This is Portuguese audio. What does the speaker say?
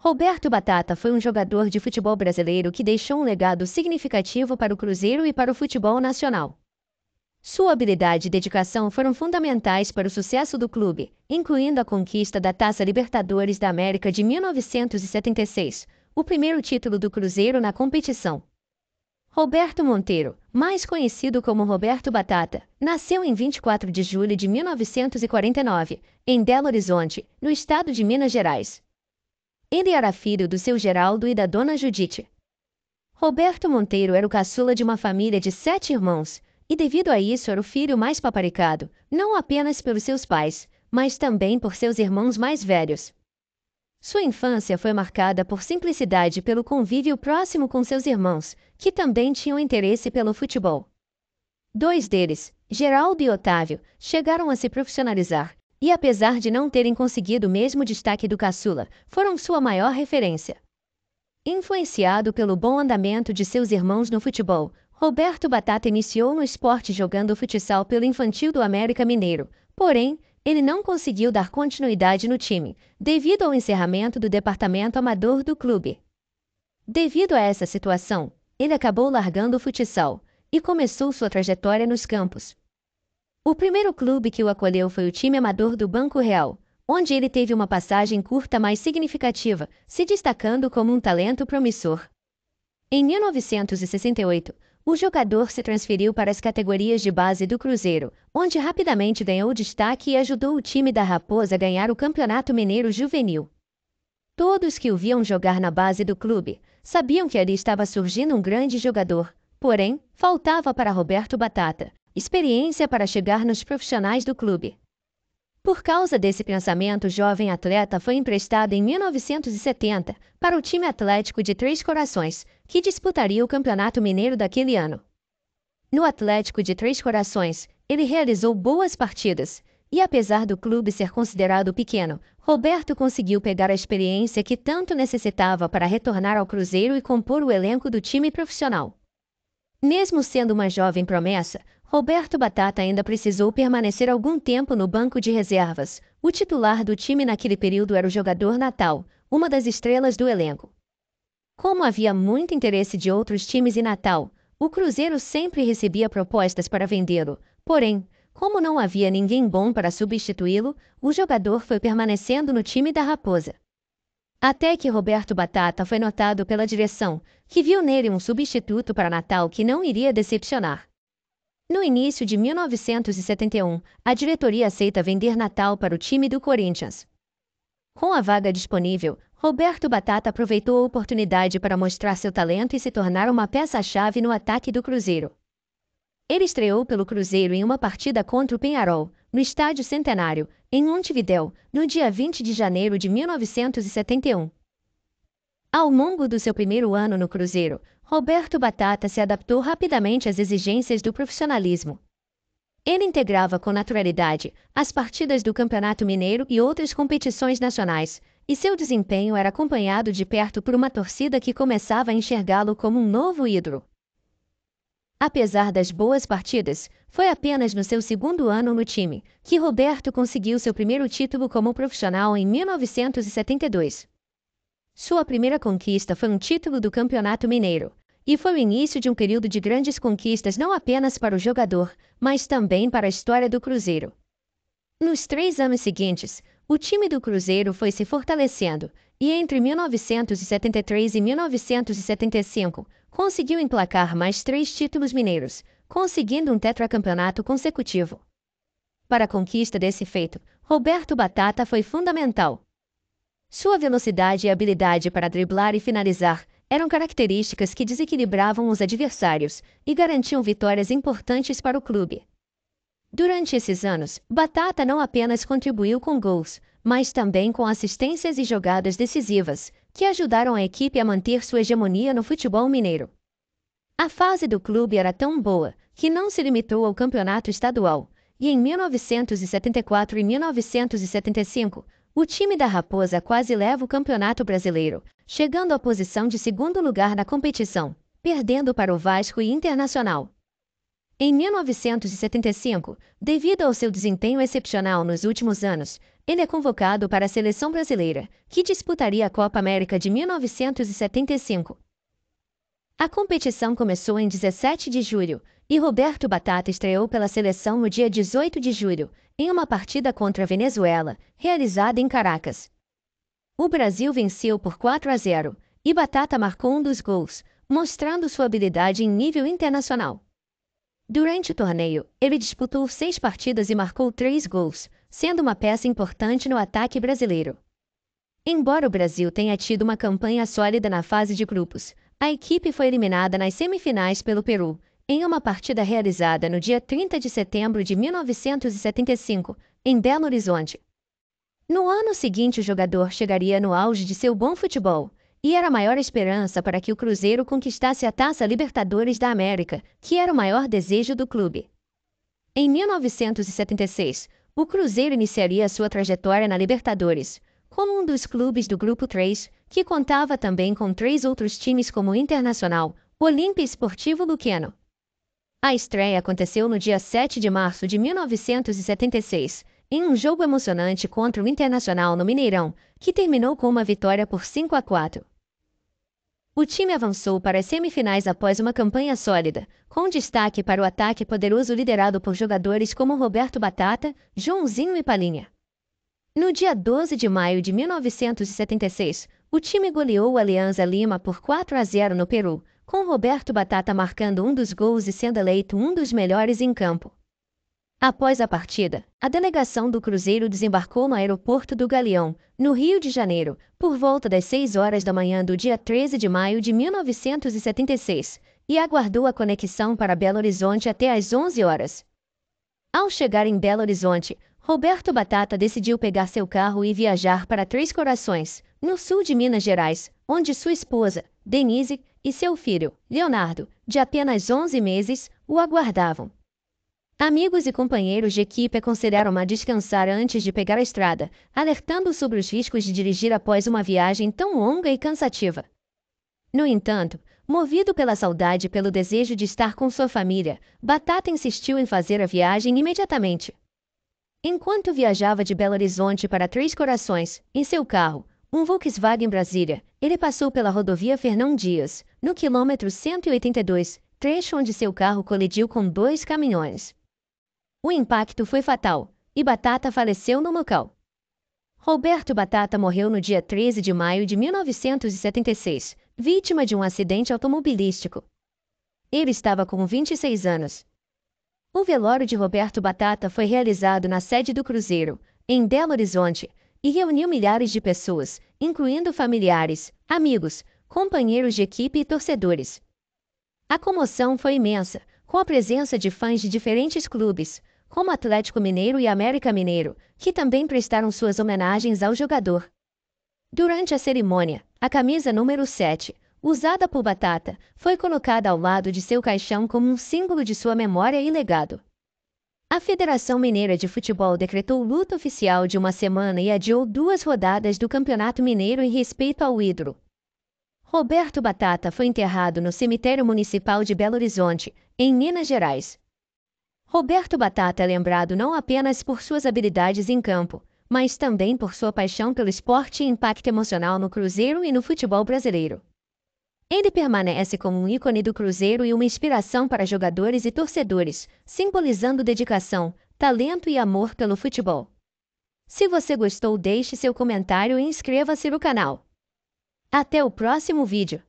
Roberto Batata foi um jogador de futebol brasileiro que deixou um legado significativo para o Cruzeiro e para o futebol nacional. Sua habilidade e dedicação foram fundamentais para o sucesso do clube, incluindo a conquista da Taça Libertadores da América de 1976, o primeiro título do Cruzeiro na competição. Roberto Monteiro, mais conhecido como Roberto Batata, nasceu em 24 de julho de 1949, em Belo Horizonte, no estado de Minas Gerais. Ele era filho do seu Geraldo e da dona Judite. Roberto Monteiro era o caçula de uma família de 7 irmãos, e devido a isso era o filho mais paparicado, não apenas pelos seus pais, mas também por seus irmãos mais velhos. Sua infância foi marcada por simplicidade e pelo convívio próximo com seus irmãos, que também tinham interesse pelo futebol. 2 deles, Geraldo e Otávio, chegaram a se profissionalizar, e apesar de não terem conseguido o mesmo destaque do caçula, foram sua maior referência. Influenciado pelo bom andamento de seus irmãos no futebol, Roberto Batata iniciou no esporte jogando futsal pelo infantil do América Mineiro, porém, ele não conseguiu dar continuidade no time, devido ao encerramento do departamento amador do clube. Devido a essa situação, ele acabou largando o futsal e começou sua trajetória nos campos. O primeiro clube que o acolheu foi o time amador do Banco Real, onde ele teve uma passagem curta mais significativa, se destacando como um talento promissor. Em 1968, o jogador se transferiu para as categorias de base do Cruzeiro, onde rapidamente ganhou destaque e ajudou o time da Raposa a ganhar o Campeonato Mineiro Juvenil. Todos que o viam jogar na base do clube sabiam que ali estava surgindo um grande jogador, porém, faltava para Roberto Batata experiência para chegar nos profissionais do clube. Por causa desse pensamento, o jovem atleta foi emprestado em 1970 para o time Atlético de Três Corações, que disputaria o Campeonato Mineiro daquele ano. No Atlético de Três Corações, ele realizou boas partidas, e apesar do clube ser considerado pequeno, Roberto conseguiu pegar a experiência que tanto necessitava para retornar ao Cruzeiro e compor o elenco do time profissional. Mesmo sendo uma jovem promessa, Roberto Batata ainda precisou permanecer algum tempo no banco de reservas. O titular do time naquele período era o jogador Natal, uma das estrelas do elenco. Como havia muito interesse de outros times em Natal, o Cruzeiro sempre recebia propostas para vendê-lo, porém, como não havia ninguém bom para substituí-lo, o jogador foi permanecendo no time da Raposa. Até que Roberto Batata foi notado pela direção, que viu nele um substituto para Natal que não iria decepcionar. No início de 1971, a diretoria aceita vender Natal para o time do Corinthians. Com a vaga disponível, Roberto Batata aproveitou a oportunidade para mostrar seu talento e se tornar uma peça-chave no ataque do Cruzeiro. Ele estreou pelo Cruzeiro em uma partida contra o Peñarol, no Estádio Centenário, em Montevidéu, no dia 20 de janeiro de 1971. Ao longo do seu primeiro ano no Cruzeiro, Roberto Batata se adaptou rapidamente às exigências do profissionalismo. Ele integrava com naturalidade as partidas do Campeonato Mineiro e outras competições nacionais, e seu desempenho era acompanhado de perto por uma torcida que começava a enxergá-lo como um novo ídolo. Apesar das boas partidas, foi apenas no seu segundo ano no time que Roberto conseguiu seu primeiro título como profissional em 1972. Sua primeira conquista foi um título do Campeonato Mineiro, e foi o início de um período de grandes conquistas não apenas para o jogador, mas também para a história do Cruzeiro. Nos 3 anos seguintes, o time do Cruzeiro foi se fortalecendo, e entre 1973 e 1975, conseguiu emplacar mais 3 títulos mineiros, conseguindo um tetracampeonato consecutivo. Para a conquista desse feito, Roberto Batata foi fundamental. Sua velocidade e habilidade para driblar e finalizar eram características que desequilibravam os adversários e garantiam vitórias importantes para o clube. Durante esses anos, Batata não apenas contribuiu com gols, mas também com assistências e jogadas decisivas, que ajudaram a equipe a manter sua hegemonia no futebol mineiro. A fase do clube era tão boa que não se limitou ao campeonato estadual, e em 1974 e 1975, o time da Raposa quase leva o Campeonato Brasileiro, chegando à posição de segundo lugar na competição, perdendo para o Vasco e Internacional. Em 1975, devido ao seu desempenho excepcional nos últimos anos, ele é convocado para a seleção brasileira, que disputaria a Copa América de 1975. A competição começou em 17 de julho, e Roberto Batata estreou pela seleção no dia 18 de julho, em uma partida contra a Venezuela, realizada em Caracas. O Brasil venceu por 4-0, e Batata marcou um dos gols, mostrando sua habilidade em nível internacional. Durante o torneio, ele disputou 6 partidas e marcou 3 gols, sendo uma peça importante no ataque brasileiro. Embora o Brasil tenha tido uma campanha sólida na fase de grupos, a equipe foi eliminada nas semifinais pelo Peru, em uma partida realizada no dia 30 de setembro de 1975, em Belo Horizonte. No ano seguinte, o jogador chegaria no auge de seu bom futebol, e era a maior esperança para que o Cruzeiro conquistasse a Taça Libertadores da América, que era o maior desejo do clube. Em 1976, o Cruzeiro iniciaria sua trajetória na Libertadores, como um dos clubes do Grupo 3, que contava também com 3 outros times como Internacional, Olímpia e Sportivo Luqueno. A estreia aconteceu no dia 7 de março de 1976, em um jogo emocionante contra o Internacional no Mineirão, que terminou com uma vitória por 5-4. O time avançou para as semifinais após uma campanha sólida, com destaque para o ataque poderoso liderado por jogadores como Roberto Batata, Joãozinho e Palinha. No dia 12 de maio de 1976, o time goleou o Alianza Lima por 4-0 no Peru, com Roberto Batata marcando um dos gols e sendo eleito um dos melhores em campo. Após a partida, a delegação do Cruzeiro desembarcou no aeroporto do Galeão, no Rio de Janeiro, por volta das 6 horas da manhã do dia 13 de maio de 1976, e aguardou a conexão para Belo Horizonte até às 11 horas. Ao chegar em Belo Horizonte, Roberto Batata decidiu pegar seu carro e viajar para Três Corações, no sul de Minas Gerais, onde sua esposa, Denise, e seu filho, Leonardo, de apenas 11 meses, o aguardavam. Amigos e companheiros de equipe aconselharam a descansar antes de pegar a estrada, alertando sobre os riscos de dirigir após uma viagem tão longa e cansativa. No entanto, movido pela saudade e pelo desejo de estar com sua família, Batata insistiu em fazer a viagem imediatamente. Enquanto viajava de Belo Horizonte para Três Corações, em seu carro, um Volkswagen Brasília, ele passou pela rodovia Fernão Dias, no quilômetro 182, trecho onde seu carro colidiu com 2 caminhões. O impacto foi fatal, e Batata faleceu no local. Roberto Batata morreu no dia 13 de maio de 1976, vítima de um acidente automobilístico. Ele estava com 26 anos. O velório de Roberto Batata foi realizado na sede do Cruzeiro, em Belo Horizonte, e reuniu milhares de pessoas, incluindo familiares, amigos, companheiros de equipe e torcedores. A comoção foi imensa, com a presença de fãs de diferentes clubes, como Atlético Mineiro e América Mineiro, que também prestaram suas homenagens ao jogador. Durante a cerimônia, a camisa número 7, usada por Batata, foi colocada ao lado de seu caixão como um símbolo de sua memória e legado. A Federação Mineira de Futebol decretou luto oficial de uma semana e adiou 2 rodadas do Campeonato Mineiro em respeito ao ídolo. Roberto Batata foi enterrado no Cemitério Municipal de Belo Horizonte, em Minas Gerais. Roberto Batata é lembrado não apenas por suas habilidades em campo, mas também por sua paixão pelo esporte e impacto emocional no Cruzeiro e no futebol brasileiro. Ele permanece como um ícone do Cruzeiro e uma inspiração para jogadores e torcedores, simbolizando dedicação, talento e amor pelo futebol. Se você gostou, deixe seu comentário e inscreva-se no canal. Até o próximo vídeo!